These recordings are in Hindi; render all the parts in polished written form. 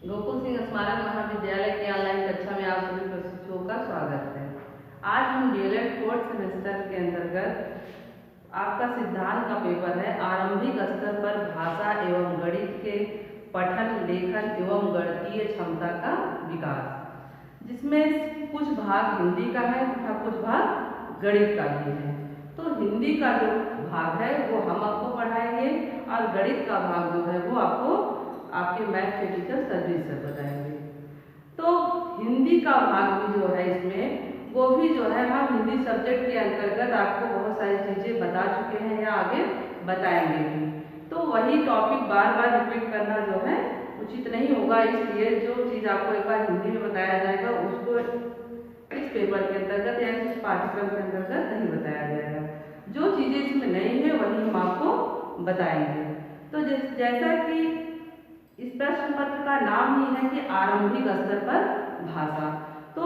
गोकुल सिंह स्मारक महाविद्यालय की ऑनलाइन कक्षा में आप सभी प्रशिक्षुओं का स्वागत है। आज हम डीएलएड फोर्थ सेमेस्टर के अंतर्गत आपका सिद्धांत का पेपर है आरंभिक स्तर पर भाषा एवं गणित के पठन लेखन एवं गणितीय क्षमता का विकास, जिसमें कुछ भाग हिंदी का है तथा कुछ भाग गणित का भी है। तो हिंदी का जो भाग है वो हम आपको पढ़ाएंगे और गणित का भाग जो है वो आपको आपके मैथ के टीचर सर्विस सर बताएंगे। तो हिंदी का भाग भी जो है इसमें वो भी जो है हम हिंदी सब्जेक्ट के अंतर्गत आपको बहुत सारी चीज़ें बता चुके हैं या आगे बताएंगे भी। तो वही टॉपिक बार बार रिपीट करना जो है उचित नहीं होगा, इसलिए जो चीज़ आपको एक बार हिंदी में बताया जाएगा उसको इस पेपर के अंतर्गत या इस पाठ्यक्रम के अंतर्गत नहीं बताया जाएगा। जो चीज़ें इसमें नहीं है वही हम आपको बताएंगे। तो जैसा कि इस प्रश्न पत्र का नाम ही है कि आरंभिक स्तर पर भाषा, तो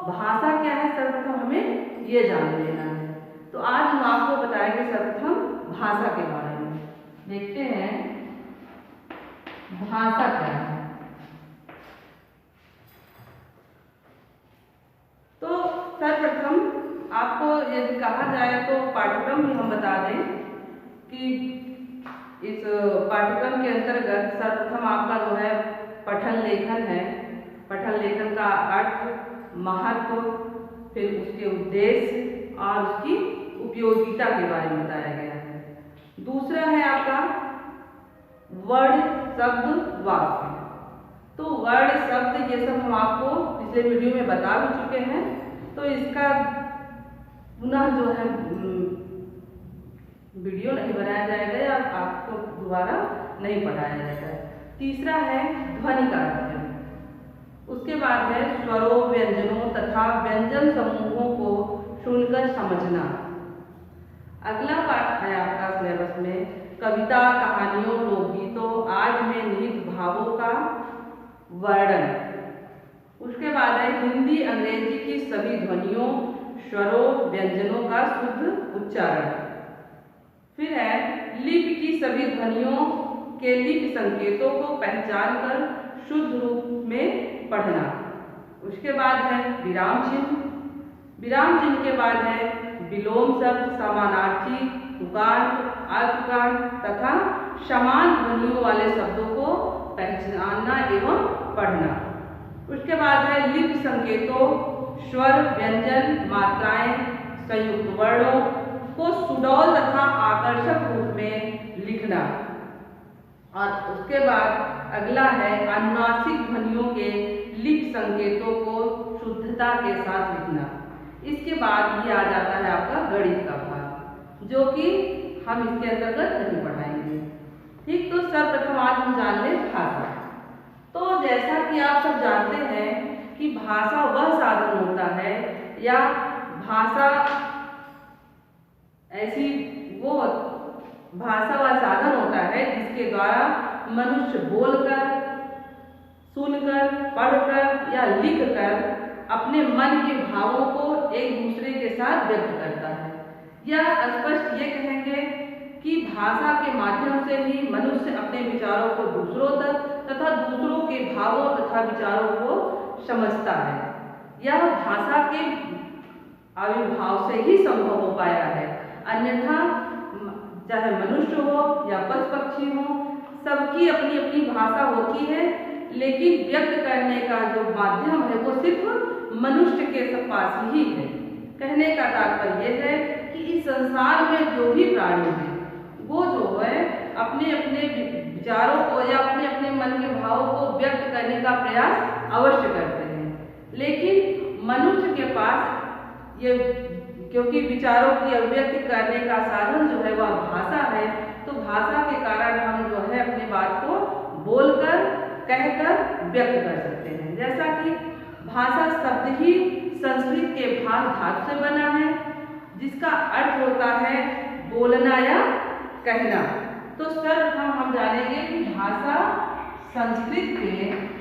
भाषा क्या है सर्वप्रथम हमें ये जान लेना है। तो आज हम आपको बताएंगे सर्वप्रथम भाषा के बारे में। देखते हैं भाषा क्या है। तो सर्वप्रथम आपको यदि कहा जाए तो पाठ्यक्रम भी हम बता दें कि इस पाठ्यक्रम के अंतर्गत सर्वप्रथम आपका जो है पठन लेखन है। पठन लेखन का अर्थ, महत्व, फिर उसके उद्देश्य और उसकी उपयोगिता के बारे में बताया गया है। दूसरा है आपका वर्ड, शब्द, वाक्य। तो वर्ड, शब्द ये सब हम आपको पिछले वीडियो में बता भी चुके हैं, तो इसका पुनः जो है वीडियो नहीं बनाया जाएगा या आपको दोबारा नहीं पढ़ाया जाएगा। तीसरा है ध्वनि का अध्ययन। उसके बाद है स्वरों, व्यंजनों तथा व्यंजन समूहों को सुनकर समझना। अगला पाठ है आपका सिलेबस में कविता, कहानियों, लोकगीतों आदि में निहित भावों का वर्णन। उसके बाद है हिंदी अंग्रेजी की सभी ध्वनियों, स्वरों, व्यंजनों का शुद्ध उच्चारण। फिर है लिपि की सभी ध्वनियों के लिपि संकेतों को पहचान कर शुद्ध रूप में पढ़ना। उसके बाद है विराम चिन्ह। विराम चिन्ह के बाद है विलोम शब्द, समानार्थी, तुकार्थ, अर्थकार्थ तथा समान ध्वनियों वाले शब्दों को पहचानना एवं पढ़ना। उसके बाद है लिपि संकेतों, स्वर, व्यंजन, मात्राएं, संयुक्त वर्णों को सुडौल तथा आकर्षक रूप में लिखना। और उसके बाद अगला है अनुनासिक ध्वनियों के लिपि संकेतों को शुद्धता के साथ लिखना। इसके बाद ये आ जाता है आपका गणित का भाग, जो कि हम इसके अंतर्गत नहीं पढ़ाएंगे। ठीक, तो सर्वप्रथम आज हम जान लें भाषा। तो जैसा कि आप सब जानते हैं कि भाषा वह साधन होता है या भाषा ऐसी वो भाषा व साधन होता है जिसके द्वारा मनुष्य बोलकर, सुनकर, पढ़कर या लिखकर अपने मन के भावों को एक दूसरे के साथ व्यक्त करता है। यह स्पष्ट ये कहेंगे कि भाषा के माध्यम से ही मनुष्य अपने विचारों को दूसरों तक तथा दूसरों के भावों तथा विचारों को समझता है। यह भाषा के आविर्भाव से ही संभव हो पाया है, अन्यथा चाहे मनुष्य हो या पशु पक्षी हो, सबकी अपनी अपनी भाषा होती है, लेकिन व्यक्त करने का जो माध्यम है वो सिर्फ मनुष्य के पास ही है। कहने का तात्पर्य यह है कि इस संसार में जो भी प्राणी है वो जो है अपने अपने विचारों को या अपने अपने मन के भावों को व्यक्त करने का प्रयास अवश्य करते हैं, लेकिन मनुष्य के पास ये क्योंकि विचारों की अभिव्यक्ति करने का साधन जो है वह भाषा है, तो भाषा के कारण हम जो है अपनी बात को बोलकर, कहकर व्यक्त कर सकते हैं। जैसा कि भाषा शब्द ही संस्कृत के भाग धातु से बना है, जिसका अर्थ होता है बोलना या कहना। तो सर्वप्रथम हम जानेंगे कि भाषा संस्कृत के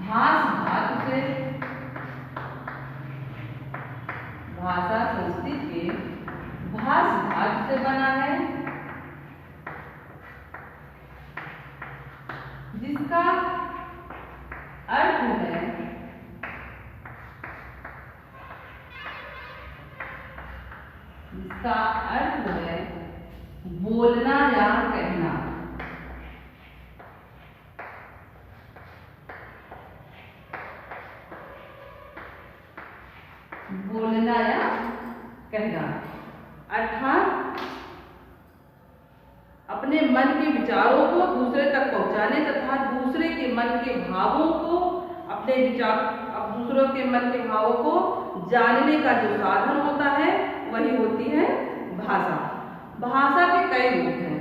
भाष धातु से, भाषा संस्कृत के भाष धातु से बना है, जिसका अर्थ है बोलना या कहना। बोलना या कहना अर्थात अपने मन के विचारों को दूसरे तक पहुंचाने तथा दूसरे के मन के भावों को अपने विचार दूसरों के मन के भावों को जानने का जो साधन होता है वही होती है भाषा। भाषा के कई रूप हैं,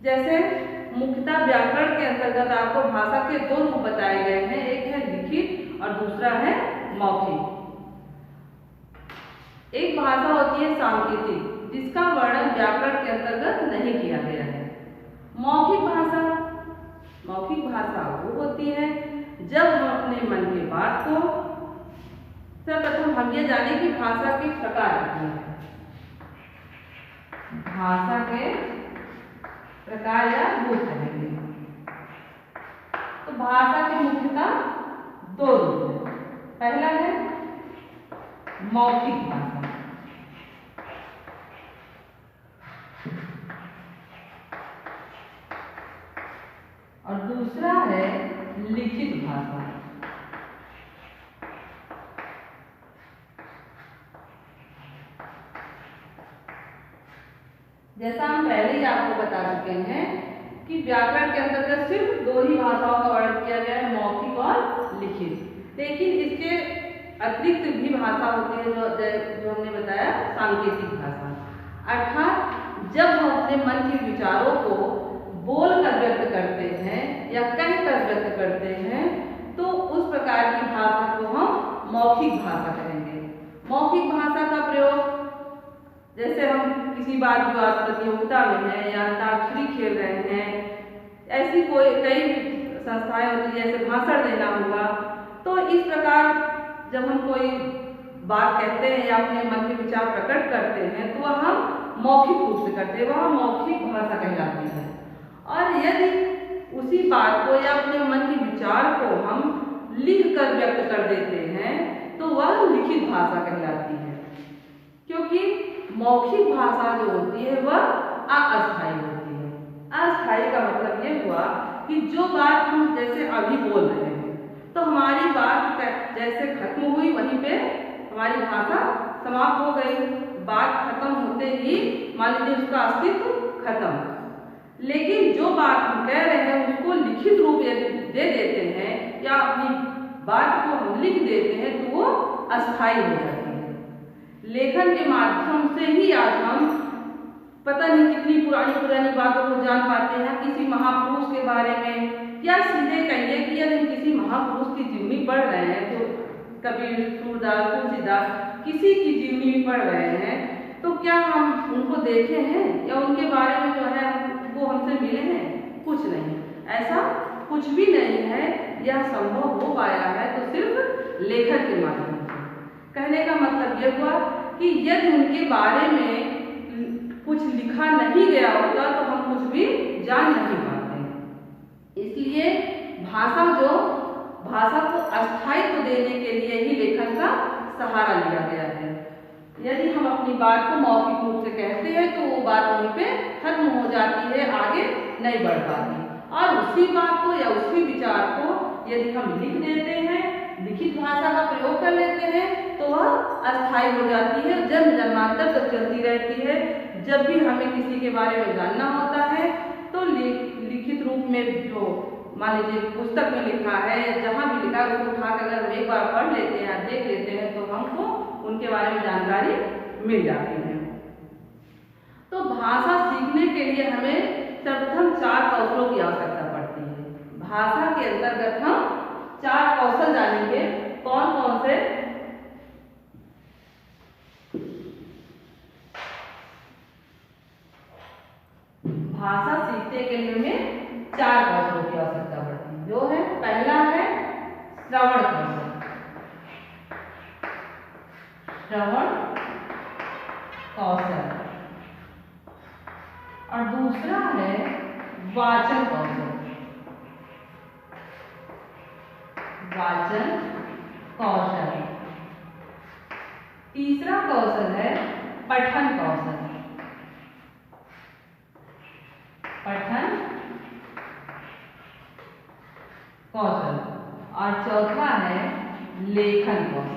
जैसे मुख्यतः व्याकरण के अंतर्गत आपको भाषा के दो रूप बताए गए हैं, एक है लिखित और दूसरा है मौखिक। एक भाषा होती है सांकेतिक, जिसका वर्णन व्याकरण के अंतर्गत नहीं किया गया है। मौखिक भाषा वो होती है जब हम अपने मन की बात को सर्वप्रथम हम ये जाने की भाषा के प्रकार हैं। भाषा के प्रकार या रूप रहेंगे। तो भाषा के मुख्यतः दो रूप हैं। पहला है मौखिक भाषा और दूसरा है लिखित भाषा। जैसा हम पहले ही आपको बता चुके हैं कि व्याकरण के अंतर्गत सिर्फ दो ही भाषाओं का वर्णन किया गया है, मौखिक और लिखित। लेकिन इसके अतिरिक्त भी भाषा होती है जो हमने बताया सांकेतिक भाषा। अर्थात जब हम अपने मन के विचारों को बोल कर व्यक्त करते हैं या कह कर व्यक्त करते हैं तो उस प्रकार की भाषा को हम मौखिक भाषा कहेंगे। मौखिक भाषा का प्रयोग जैसे हम किसी बात विवाद प्रतियोगिता में हैं या अंताक्षरी खेल रहे हैं, ऐसी कई संस्थाएं होती है, जैसे भाषण देना हुआ, तो इस प्रकार जब हम कोई बात कहते हैं या अपने मन के विचार प्रकट करते हैं तो वह हम मौखिक रूप से करते हैं, वह मौखिक भाषा कहलाती है। और यदि उसी बात को या अपने मन के विचार को हम लिख कर व्यक्त कर देते हैं तो वह लिखित भाषा कहलाती है। क्योंकि मौखिक भाषा जो होती है वह अस्थायी होती है। अस्थायी का मतलब ये हुआ कि जो बात हम जैसे अभी बोल रहे हैं तो हमारी बात जैसे खत्म हुई वहीं पे हमारी भाषा समाप्त हो गई। बात खत्म होते ही मान लीजिए उसका अस्तित्व खत्म। लेकिन जो बात हम कह रहे हैं उसको लिखित रूप यदि दे देते हैं या अपनी बात को हम लिख देते हैं तो वो अस्थायी हो जाती है। लेखन के माध्यम से ही आज हम पता नहीं कितनी पुरानी बातों को जान पाते हैं, किसी महापुरुष के बारे में, या सीधे कहिए कि यदि किसी महापुरुष की जीवनी पढ़ रहे हैं तो कबीर, सूरदास, तुलसीदास, किसी की जीवनी पढ़ रहे हैं तो क्या हम उनको देखे हैं या उनके बारे में जो है वो हमसे मिले हैं? कुछ नहीं, ऐसा कुछ भी नहीं है। यह संभव हो पाया है तो सिर्फ लेखन के माध्यम से। कहने का मतलब यह हुआ कि यदि उनके बारे में कुछ लिखा नहीं गया होता तो हम कुछ भी जान नहीं पाते। इसलिए भाषा को अस्थायित्व देने के लिए ही लेखन का सहारा लिया गया है। यदि हम अपनी बात को मौखिक रूप से कहते हैं तो वो बात वहीं पे खत्म हो जाती है, आगे नहीं बढ़ पाती। और उसी बात को या उसी विचार को यदि हम लिख देते हैं, लिखित भाषा का प्रयोग कर लेते हैं तो वह अस्थायी हो जाती है, जन्म जन्मांतर तक चलती रहती है। जब भी हमें किसी के बारे में जानना होता है तो लिखित रूप में जो मान लीजिए पुस्तक में लिखा है, जहाँ भी लिखा है उसको उठा कर अगर एक बार पढ़ लेते हैं, देख लेते हैं तो हमको उनके बारे में जानकारी मिल जाती है। तो भाषा सीखने के लिए हमें सर्वप्रथम 4 कौशलों की आवश्यकता पड़ती है। भाषा के अंतर्गत हम 4 कौशल जानेंगे। कौन कौन से? भाषा सीखने के लिए हमें 4 कौशलों की आवश्यकता पड़ती है। जो है पहला है श्रवण कौशल। श्रवण कौशल और दूसरा है वाचन कौशल। वाचन कौशल। तीसरा कौशल है पठन कौशल। पठन कौशल और चौथा है लेखन कौशल।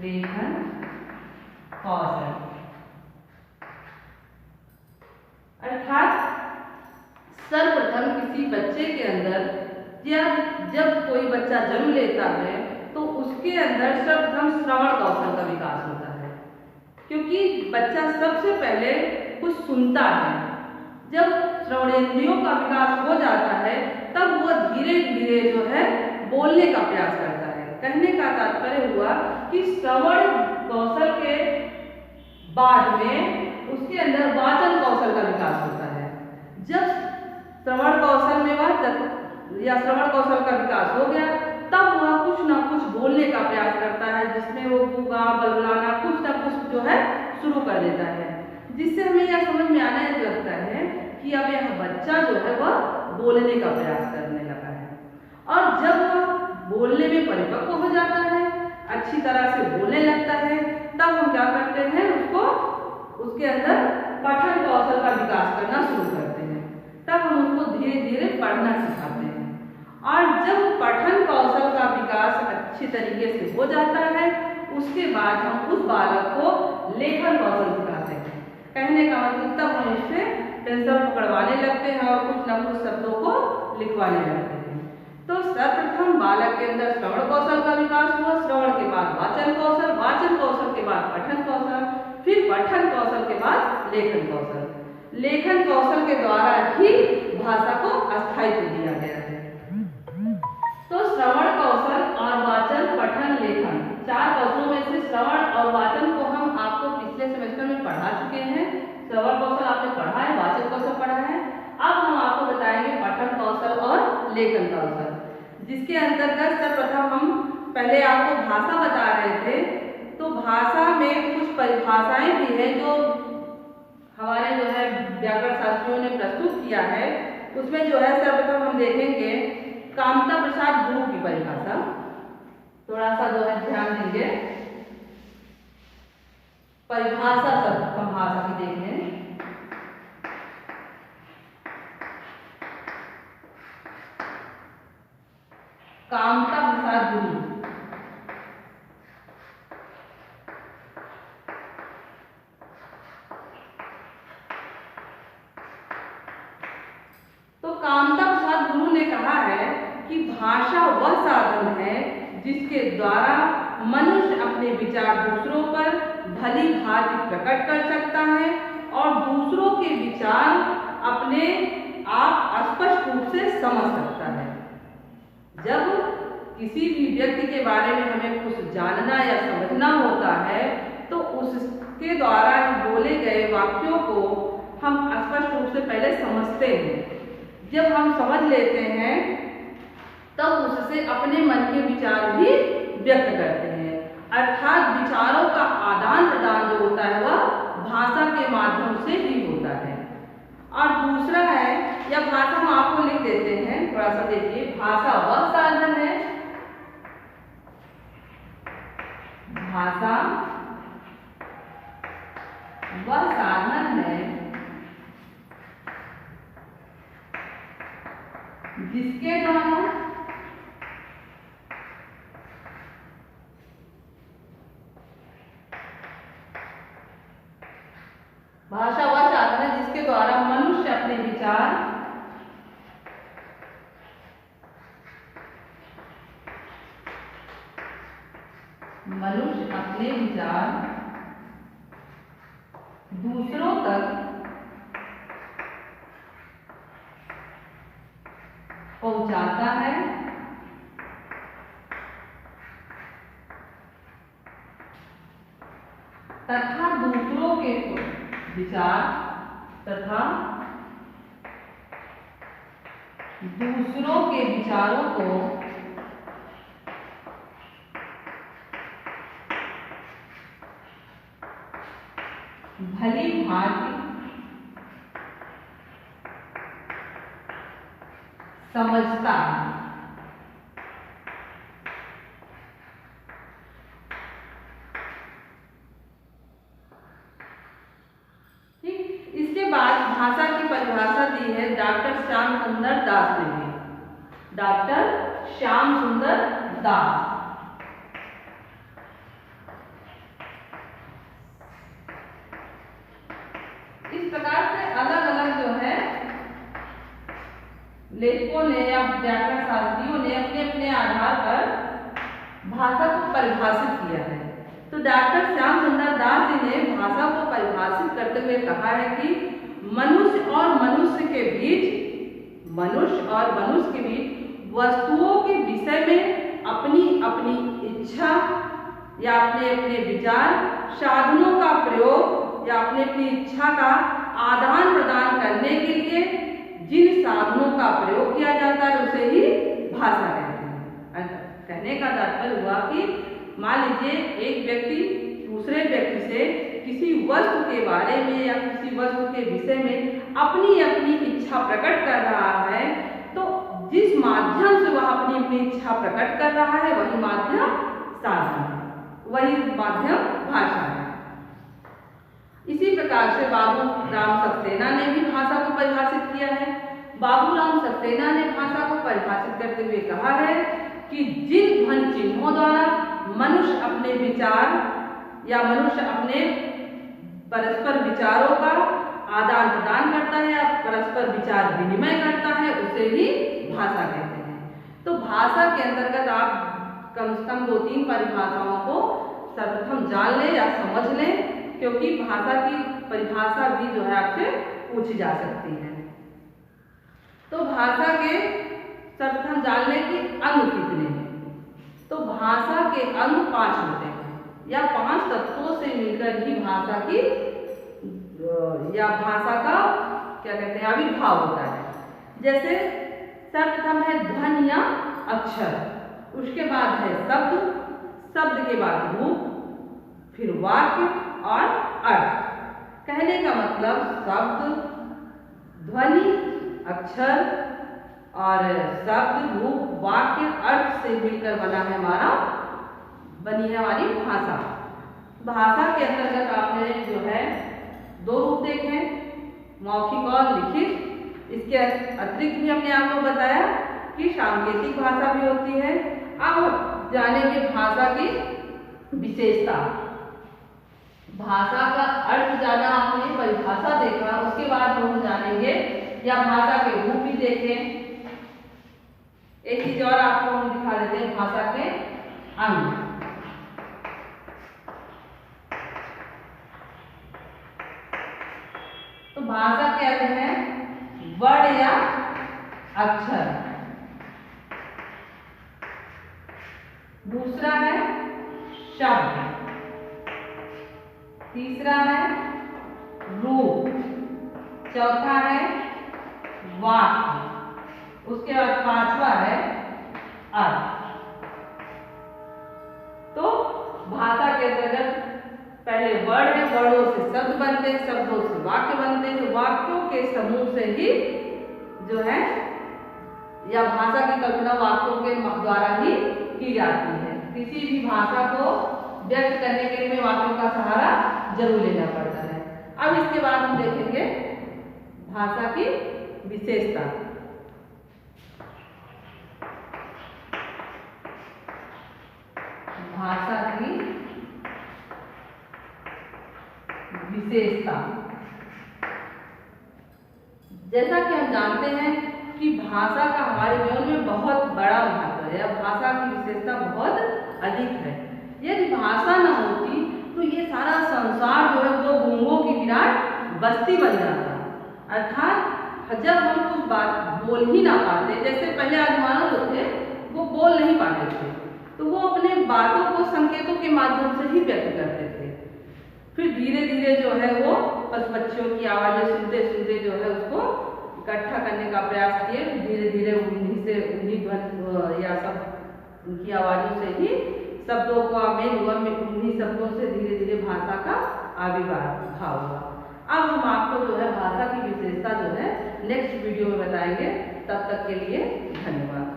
लेखन कौशल अर्थात सर्वप्रथम किसी बच्चे के अंदर या जब कोई बच्चा जन्म लेता है तो उसके अंदर सर्वप्रथम श्रवण कौशल का विकास होता है, क्योंकि बच्चा सबसे पहले कुछ सुनता है। जब श्रवणेंद्रियों का विकास हो जाता है तब वह धीरे धीरे जो है बोलने का प्रयास करता है। कहने का तात्पर्य हुआ कि श्रवण कौशल के बाद में उसके अंदर वाचन कौशल का विकास होता है। जब श्रवण कौशल में श्रवण कौशल का विकास हो गया तब वह कुछ ना कुछ बोलने का प्रयास करता है, जिसमें वो गूंगा बलबलाना कुछ ना कुछ जो है शुरू कर देता है, जिससे हमें यह समझ में आने लगता है कि अब यह बच्चा जो है वह बोलने का प्रयास करने लगा है। और जब वह बोलने में परिपक्व हो जाता है, अच्छी तरह से बोलने लगता है, तब हम क्या करते हैं, उसके अंदर पठन कौशल का विकास करना शुरू करते हैं। तब हम उसको धीरे धीरे पढ़ना सिखाते हैं। और जब पठन कौशल का विकास अच्छी तरीके से हो जाता है उसके बाद हम उस बालक को लेखन कौशल सिखाते हैं। कहने का मतलब तब हम उससे पेंसिल पकड़वाने लगते हैं और कुछ न कुछ शब्दों को लिखवाने लगते हैं। तो सर्वप्रथम बालक के अंदर श्रवण कौशल का विकास हुआ, श्रवण के बाद वाचन कौशल, वाचन कौशल के बाद पठन कौशल, फिर पठन कौशल के बाद लेखन कौशल। लेखन कौशल के द्वारा ही भाषा को अस्थायित्व दिया गया है। तो श्रवण कौशल और वाचन पठन लेखन चार कौशलों में से श्रवण और वाचन को हम आपको पिछले सेमेस्टर में पढ़ा चुके हैं। श्रवण कौशल आपने पढ़ा है, वाचन कौशल पढ़ा है। अब हम आपको बताएंगे पठन कौशल और लेखन कौशल, जिसके अंतर्गत सर्वप्रथम हम पहले आपको भाषा बता रहे थे। तो भाषा में कुछ परिभाषाएं भी है जो हमारे जो है व्याकरण शास्त्रियों ने प्रस्तुत किया है। उसमें जो है सर्वप्रथम हम देखेंगे कामता प्रसाद गुरु की परिभाषा। थोड़ा सा जो है ध्यान देंगे, परिभाषा सर्वप्रथम भाषा की देख लें। कामता प्रसाद गुरु कामता प्रसाद गुरु ने कहा है कि भाषा वह साधन है जिसके द्वारा मनुष्य अपने विचार दूसरों पर भली भांति प्रकट कर सकता है और दूसरों के विचार अपने आप स्पष्ट रूप से समझ सकता है। जब किसी भी व्यक्ति के बारे में हमें कुछ जानना या समझना होता है तो उसके द्वारा बोले गए वाक्यों को हम स्पष्ट रूप से पहले समझते हैं। जब हम समझ लेते हैं तब उससे अपने मन के विचार भी व्यक्त करते हैं। अर्थात विचारों का आदान प्रदान जो होता है वह भाषा के माध्यम से ही होता है। और दूसरा है, यह भाषा हम आपको लिख देते हैं, थोड़ा सा देखिए। भाषा वह साधन है, भाषा वह साधन है जिसके द्वारा भाषा वह साधन है जिसके द्वारा मनुष्य अपने विचार दूसरों तक पहुंचाता है तथा दूसरों के विचार तथा दूसरों के विचारों को भली भांति समझता है। ठीक, इसके बाद भाषा की परिभाषा दी है डॉक्टर श्याम सुंदर दास ने भी। डॉक्टर श्याम सुंदर दास इस प्रकार से अलग अलग जो है लेखकों ने या व्याकरण शास्त्रियों ने अपने अपने आधार पर भाषा को परिभाषित किया है। तो डॉक्टर श्याम सुंदर दास जी ने भाषा को परिभाषित करते हुए कहा है कि मनुष्य और मनुष्य के बीच वस्तुओं के विषय में अपनी अपनी इच्छा या अपने अपने विचार साधनों का प्रयोग या अपनी अपनी इच्छा का आदान प्रदान करने के लिए जिन साधनों का प्रयोग किया जाता है उसे ही भाषा कहते हैं। कहने का तात्पर्य हुआ कि मान लीजिए एक व्यक्ति दूसरे व्यक्ति से किसी वस्तु के बारे में या किसी वस्तु के विषय में अपनी अपनी इच्छा प्रकट कर रहा है, तो जिस माध्यम से वह अपनी अपनी इच्छा प्रकट कर रहा है वही माध्यम साधन है, वही माध्यम भाषा है। इसी प्रकार से बाबू राम सक्सेना ने भी भाषा को परिभाषित किया है। बाबू राम सक्सेना ने भाषा को परिभाषित करते हुए कहा है कि जिन ध्वनि चिन्हों द्वारा मनुष्य अपने विचार या मनुष्य अपने परस्पर विचारों का आदान प्रदान करता है या परस्पर विचार विनिमय करता है उसे ही भाषा कहते हैं। तो भाषा के अंतर्गत आप कम से कम 2-3 परिभाषाओं को सर्वप्रथम जान लें या समझ लें, क्योंकि भाषा की परिभाषा भी जो है आपसे पूछी जा सकती है। तो भाषा के सर्वप्रथम जान लें कि अंग कितने हैं। तो भाषा के अंग 5 होते हैं या 5 तत्वों से मिलकर ही भाषा की या भाषा का क्या कहते हैं आविर्भाव होता है। जैसे सर्वप्रथम है ध्वनि या अक्षर, उसके बाद है शब्द, शब्द के बाद रूप, फिर वाक्य और अर्थ। कहने का मतलब शब्द, ध्वनि, अक्षर और शब्द, रूप, वाक्य, अर्थ से मिलकर बनी है हमारी भाषा। भाषा के अंतर्गत आपने जो है 2 रूप देखे, मौखिक और लिखित। इसके अतिरिक्त भी हमने आपको बताया कि सांकेतिक भाषा भी होती है। अब जानेंगे भाषा की विशेषता। भाषा का अर्थ जाना आपने, परिभाषा देखा, उसके बाद हम जानेंगे या भाषा के रूप भी देखें। एक चीज और आपको हम दिखा देते हैं, भाषा के अंग। तो भाषा के अंग है वर्ण या अक्षर, दूसरा है शब्द, तीसरा है रूप, चौथा है वाक्य, उसके बाद 5वां है अर्थ। तो भाषा के अंतर्गत पहले वर्ण है, वर्णों से शब्द बनते हैं, शब्दों से वाक्य बनते हैं, वाक्यों के समूह से ही जो है या भाषा की कल्पना वाक्यों के द्वारा ही की जाती है। किसी भी भाषा को व्यक्त करने के लिए वाक्यों का सहारा जरूर लेना पड़ता है। अब इसके बाद हम देखेंगे भाषा की विशेषता। भाषा की विशेषता, जैसा कि हम जानते हैं कि भाषा का हमारे जीवन में बहुत बड़ा महत्व है, भाषा की विशेषता बहुत अधिक है। यदि भाषा न होती तो ये सारा संसार जो है वो गूंगों की विराट बस्ती बन जाता। अर्थात जब हम कुछ बात बोल ही ना पाते, जैसे पहले आदिमानव जो थे वो बोल नहीं पाते थे, तो वो अपने बातों को संकेतों के माध्यम से ही व्यक्त करते थे। फिर धीरे धीरे जो है वो पशु पक्षियों की आवाजें सुनते सुनते जो है उसको इकट्ठा करने का प्रयास किए। धीरे धीरे उन्हीं ध्वनि या सब उनकी आवाजों से ही शब्दों का मेल हुआ, उन्हीं शब्दों से धीरे धीरे भाषा का आविर्भाव हुआ। अब हम आपको जो है भाषा की विशेषता जो है नेक्स्ट वीडियो में बताएंगे। तब तक के लिए धन्यवाद।